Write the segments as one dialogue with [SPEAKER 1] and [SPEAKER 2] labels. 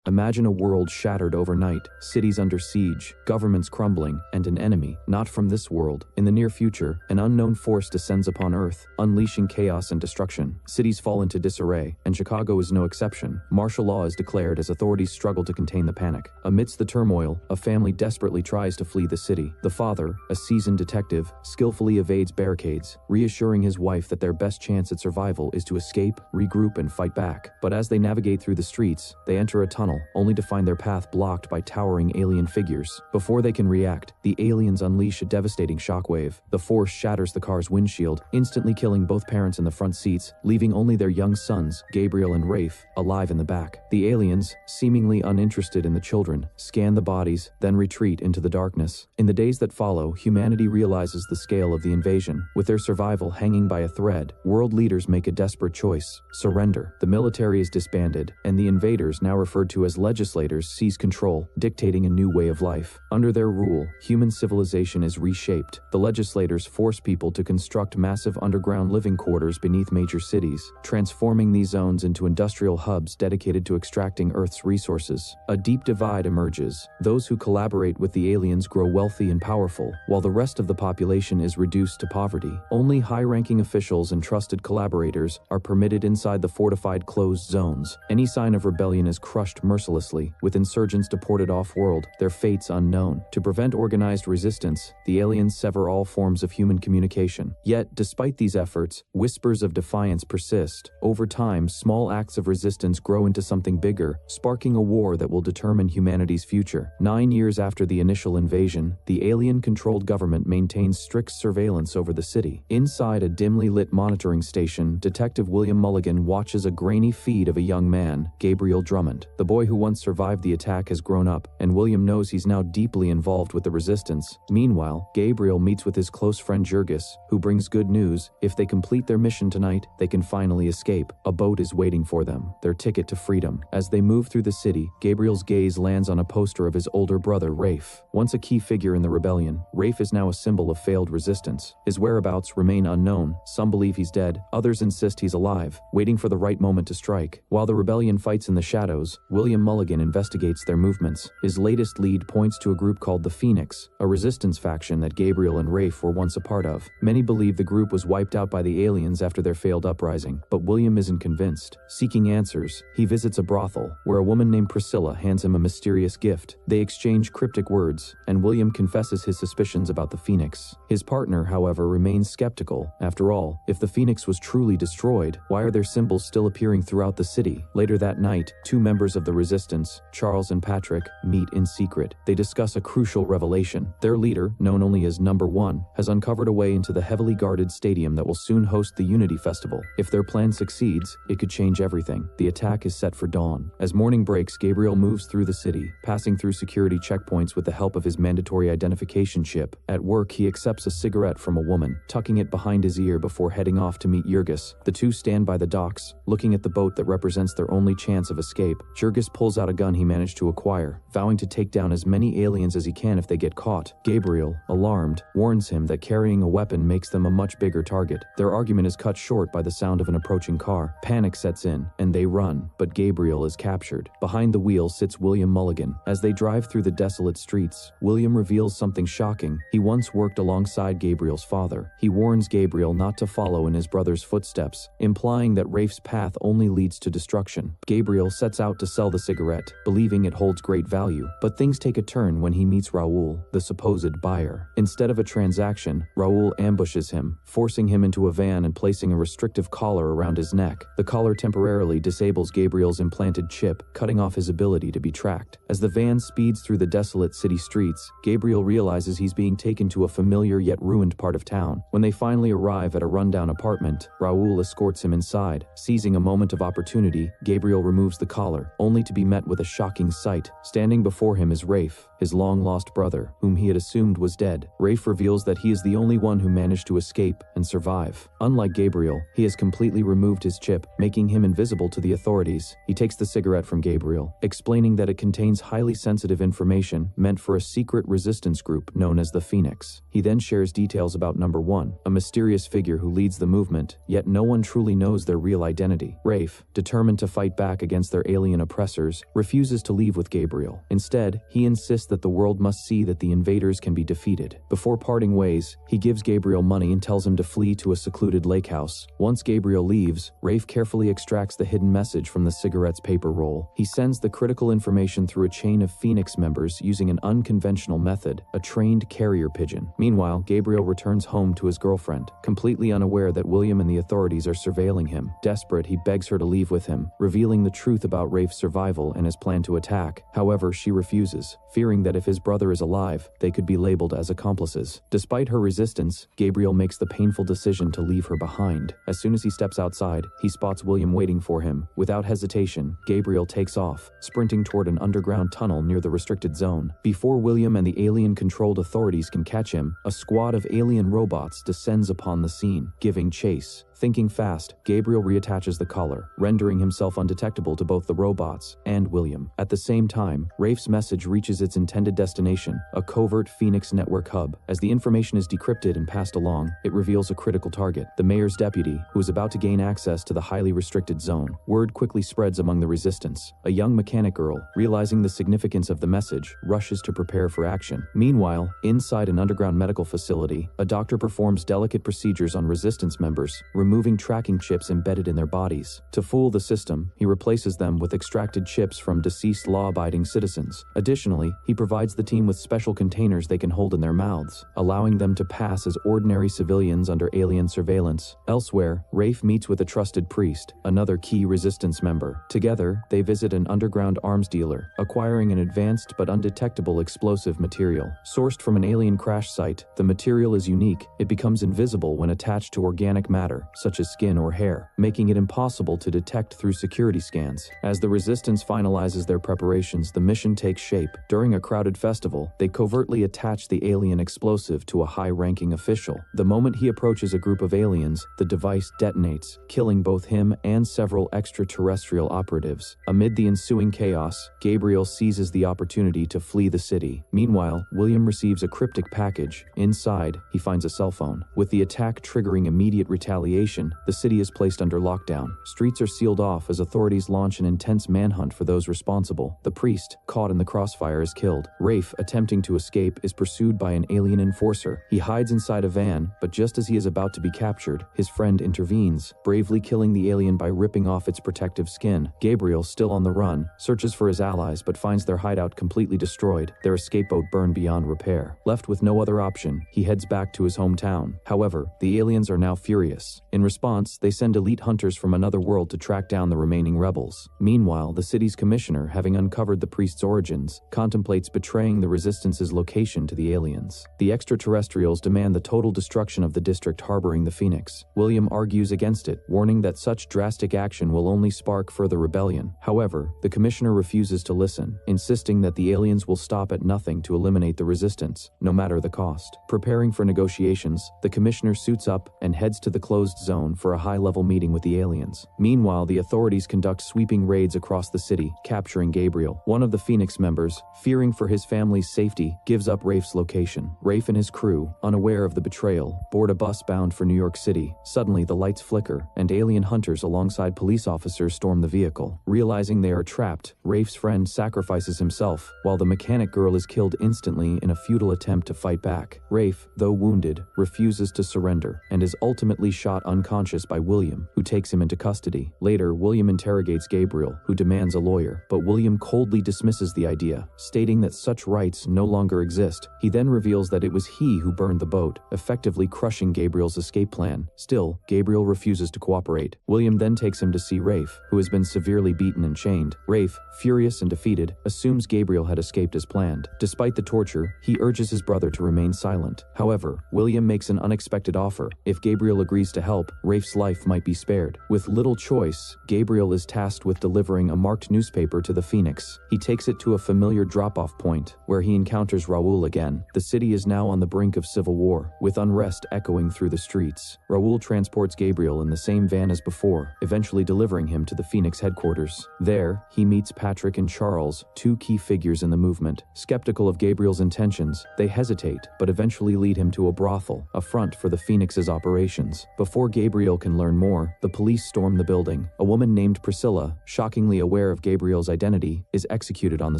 [SPEAKER 1] Imagine a world shattered overnight, cities under siege, governments crumbling, and an enemy, not from this world. In the near future, an unknown force descends upon Earth, unleashing chaos and destruction. Cities fall into disarray, and Chicago is no exception. Martial law is declared as authorities struggle to contain the panic. Amidst the turmoil, a family desperately tries to flee the city. The father, a seasoned detective, skillfully evades barricades, reassuring his wife that their best chance at survival is to escape, regroup, and fight back. But as they navigate through the streets, they enter a tunnel, only to find their path blocked by towering alien figures. Before they can react, the aliens unleash a devastating shockwave. The force shatters the car's windshield, instantly killing both parents in the front seats, leaving only their young sons, Gabriel and Rafe, alive in the back. The aliens, seemingly uninterested in the children, scan the bodies, then retreat into the darkness. In the days that follow, humanity realizes the scale of the invasion. With their survival hanging by a thread, world leaders make a desperate choice: surrender. The military is disbanded, and the invaders, now referred to as legislators, seize control, dictating a new way of life. Under their rule, human civilization is reshaped. The legislators force people to construct massive underground living quarters beneath major cities, transforming these zones into industrial hubs dedicated to extracting Earth's resources. A deep divide emerges. Those who collaborate with the aliens grow wealthy and powerful, while the rest of the population is reduced to poverty. Only high-ranking officials and trusted collaborators are permitted inside the fortified closed zones. Any sign of rebellion is crushed mercilessly, with insurgents deported off-world, their fates unknown. To prevent organized resistance, the aliens sever all forms of human communication. Yet, despite these efforts, whispers of defiance persist. Over time, small acts of resistance grow into something bigger, sparking a war that will determine humanity's future. 9 years after the initial invasion, the alien-controlled government maintains strict surveillance over the city. Inside a dimly lit monitoring station, Detective William Mulligan watches a grainy feed of a young man, Gabriel Drummond. The boy who once survived the attack has grown up, and William knows he's now deeply involved with the resistance. Meanwhile, Gabriel meets with his close friend Jurgis, who brings good news: if they complete their mission tonight, they can finally escape. A boat is waiting for them, their ticket to freedom. As they move through the city, Gabriel's gaze lands on a poster of his older brother, Rafe. Once a key figure in the rebellion, Rafe is now a symbol of failed resistance. His whereabouts remain unknown. Some believe he's dead, others insist he's alive, waiting for the right moment to strike. While the rebellion fights in the shadows, William Mulligan investigates their movements. His latest lead points to a group called the Phoenix, a resistance faction that Gabriel and Rafe were once a part of. Many believe the group was wiped out by the aliens after their failed uprising, but William isn't convinced. Seeking answers, he visits a brothel, where a woman named Priscilla hands him a mysterious gift. They exchange cryptic words, and William confesses his suspicions about the Phoenix. His partner, however, remains skeptical. After all, if the Phoenix was truly destroyed, why are their symbols still appearing throughout the city? Later that night, two members of the resistance, Charles and Patrick, meet in secret. They discuss a crucial revelation. Their leader, known only as Number One, has uncovered a way into the heavily guarded stadium that will soon host the Unity Festival. If their plan succeeds, it could change everything. The attack is set for dawn. As morning breaks, Gabriel moves through the city, passing through security checkpoints with the help of his mandatory identification chip. At work, he accepts a cigarette from a woman, tucking it behind his ear before heading off to meet Jurgis. The two stand by the docks, looking at the boat that represents their only chance of escape. Jurgis pulls out a gun he managed to acquire, vowing to take down as many aliens as he can if they get caught. Gabriel, alarmed, warns him that carrying a weapon makes them a much bigger target. Their argument is cut short by the sound of an approaching car. Panic sets in, and they run, but Gabriel is captured. Behind the wheel sits William Mulligan. As they drive through the desolate streets, William reveals something shocking. He once worked alongside Gabriel's father. He warns Gabriel not to follow in his brother's footsteps, implying that Rafe's path only leads to destruction. Gabriel sets out to sell the cigarette, believing it holds great value, but things take a turn when he meets Raul, the supposed buyer. Instead of a transaction, Raul ambushes him, forcing him into a van and placing a restrictive collar around his neck. The collar temporarily disables Gabriel's implanted chip, cutting off his ability to be tracked. As the van speeds through the desolate city streets, Gabriel realizes he's being taken to a familiar yet ruined part of town. When they finally arrive at a rundown apartment, Raul escorts him inside. Seizing a moment of opportunity, Gabriel removes the collar, only to be met with a shocking sight. Standing before him is Rafe, his long-lost brother, whom he had assumed was dead. Rafe reveals that he is the only one who managed to escape and survive. Unlike Gabriel, he has completely removed his chip, making him invisible to the authorities. He takes the cigarette from Gabriel, explaining that it contains highly sensitive information meant for a secret resistance group known as the Phoenix. He then shares details about Number 1, a mysterious figure who leads the movement, yet no one truly knows their real identity. Rafe, determined to fight back against their alien oppressors, refuses to leave with Gabriel. Instead, he insists that the world must see that the invaders can be defeated. Before parting ways, he gives Gabriel money and tells him to flee to a secluded lake house. Once Gabriel leaves, Rafe carefully extracts the hidden message from the cigarette's paper roll. He sends the critical information through a chain of Phoenix members using an unconventional method, a trained carrier pigeon. Meanwhile, Gabriel returns home to his girlfriend, completely unaware that William and the authorities are surveilling him. Desperate, he begs her to leave with him, revealing the truth about Rafe's survival and his plan to attack. However, she refuses, fearing that if his brother is alive, they could be labeled as accomplices. Despite her resistance, Gabriel makes the painful decision to leave her behind. As soon as he steps outside, he spots William waiting for him. Without hesitation, Gabriel takes off, sprinting toward an underground tunnel near the restricted zone. Before William and the alien-controlled authorities can catch him, a squad of alien robots descends upon the scene, giving chase. Thinking fast, Gabriel reattaches the collar, rendering himself undetectable to both the robots and William. At the same time, Rafe's message reaches its intended destination, a covert Phoenix network hub. As the information is decrypted and passed along, it reveals a critical target, the mayor's deputy, who is about to gain access to the highly restricted zone. Word quickly spreads among the resistance. A young mechanic girl, realizing the significance of the message, rushes to prepare for action. Meanwhile, inside an underground medical facility, a doctor performs delicate procedures on resistance members, removing tracking chips embedded in their bodies. To fool the system, he replaces them with extracted chips from deceased law-abiding citizens. Additionally, he provides the team with special containers they can hold in their mouths, allowing them to pass as ordinary civilians under alien surveillance. Elsewhere, Rafe meets with a trusted priest, another key resistance member. Together, they visit an underground arms dealer, acquiring an advanced but undetectable explosive material. Sourced from an alien crash site, the material is unique. It becomes invisible when attached to organic matter, such as skin or hair, making it impossible to detect through security scans. As the resistance finalizes their preparations, the mission takes shape. During a crowded festival, they covertly attach the alien explosive to a high-ranking official. The moment he approaches a group of aliens, the device detonates, killing both him and several extraterrestrial operatives. Amid the ensuing chaos, Gabriel seizes the opportunity to flee the city. Meanwhile, William receives a cryptic package. Inside, he finds a cell phone. With the attack triggering immediate retaliation, the city is placed under lockdown. Streets are sealed off as authorities launch an intense manhunt for those responsible. The priest, caught in the crossfire, is killed. Rafe, attempting to escape, is pursued by an alien enforcer. He hides inside a van, but just as he is about to be captured, his friend intervenes, bravely killing the alien by ripping off its protective skin. Gabriel, still on the run, searches for his allies but finds their hideout completely destroyed, their escape boat burned beyond repair. Left with no other option, he heads back to his hometown. However, the aliens are now furious. In response, they send elite hunters from another world to track down the remaining rebels. Meanwhile, the city's commissioner, having uncovered the priest's origins, contemplates betraying the resistance's location to the aliens. The extraterrestrials demand the total destruction of the district harboring the Phoenix. William argues against it, warning that such drastic action will only spark further rebellion. However, the commissioner refuses to listen, insisting that the aliens will stop at nothing to eliminate the resistance, no matter the cost. Preparing for negotiations, the commissioner suits up and heads to the closed zone for a high-level meeting with the aliens. Meanwhile, the authorities conduct sweeping raids across the city, capturing Gabriel. One of the Phoenix members, fearing for his family's safety, gives up Rafe's location. Rafe and his crew, unaware of the betrayal, board a bus bound for New York City. Suddenly, the lights flicker, and alien hunters alongside police officers storm the vehicle. Realizing they are trapped, Rafe's friend sacrifices himself, while the mechanic girl is killed instantly in a futile attempt to fight back. Rafe, though wounded, refuses to surrender, and is ultimately shot unconscious by William, who takes him into custody. Later, William interrogates Gabriel, who demands a lawyer, but William coldly dismisses the idea, stating that such rights no longer exist. He then reveals that it was he who burned the boat, effectively crushing Gabriel's escape plan. Still, Gabriel refuses to cooperate. William then takes him to see Rafe, who has been severely beaten and chained. Rafe, furious and defeated, assumes Gabriel had escaped as planned. Despite the torture, he urges his brother to remain silent. However, William makes an unexpected offer. If Gabriel agrees to help, help, Rafe's life might be spared. With little choice, Gabriel is tasked with delivering a marked newspaper to the Phoenix. He takes it to a familiar drop-off point, where he encounters Raul again. The city is now on the brink of civil war, with unrest echoing through the streets. Raul transports Gabriel in the same van as before, eventually delivering him to the Phoenix headquarters. There, he meets Patrick and Charles, two key figures in the movement. Skeptical of Gabriel's intentions, they hesitate, but eventually lead him to a brothel, a front for the Phoenix's operations. Before Gabriel can learn more, the police storm the building. A woman named Priscilla, shockingly aware of Gabriel's identity, is executed on the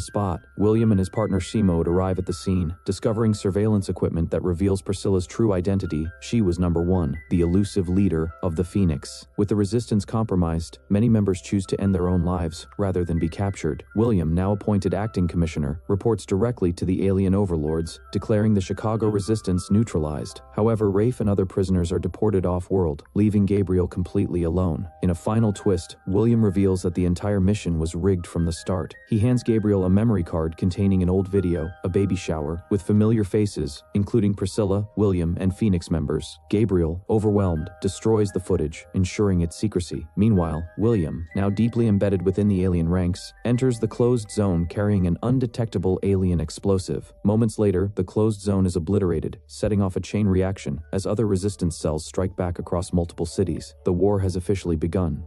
[SPEAKER 1] spot. William and his partner Shimode arrive at the scene, discovering surveillance equipment that reveals Priscilla's true identity. She was number one, the elusive leader of the Phoenix. With the resistance compromised, many members choose to end their own lives, rather than be captured. William, now appointed acting commissioner, reports directly to the alien overlords, declaring the Chicago resistance neutralized. However, Rafe and other prisoners are deported off-world, leaving Gabriel completely alone. In a final twist, William reveals that the entire mission was rigged from the start. He hands Gabriel a memory card containing an old video, a baby shower, with familiar faces, including Priscilla, William, and Phoenix members. Gabriel, overwhelmed, destroys the footage, ensuring its secrecy. Meanwhile, William, now deeply embedded within the alien ranks, enters the closed zone carrying an undetectable alien explosive. Moments later, the closed zone is obliterated, setting off a chain reaction as other resistance cells strike back across multiple cities. The war has officially begun.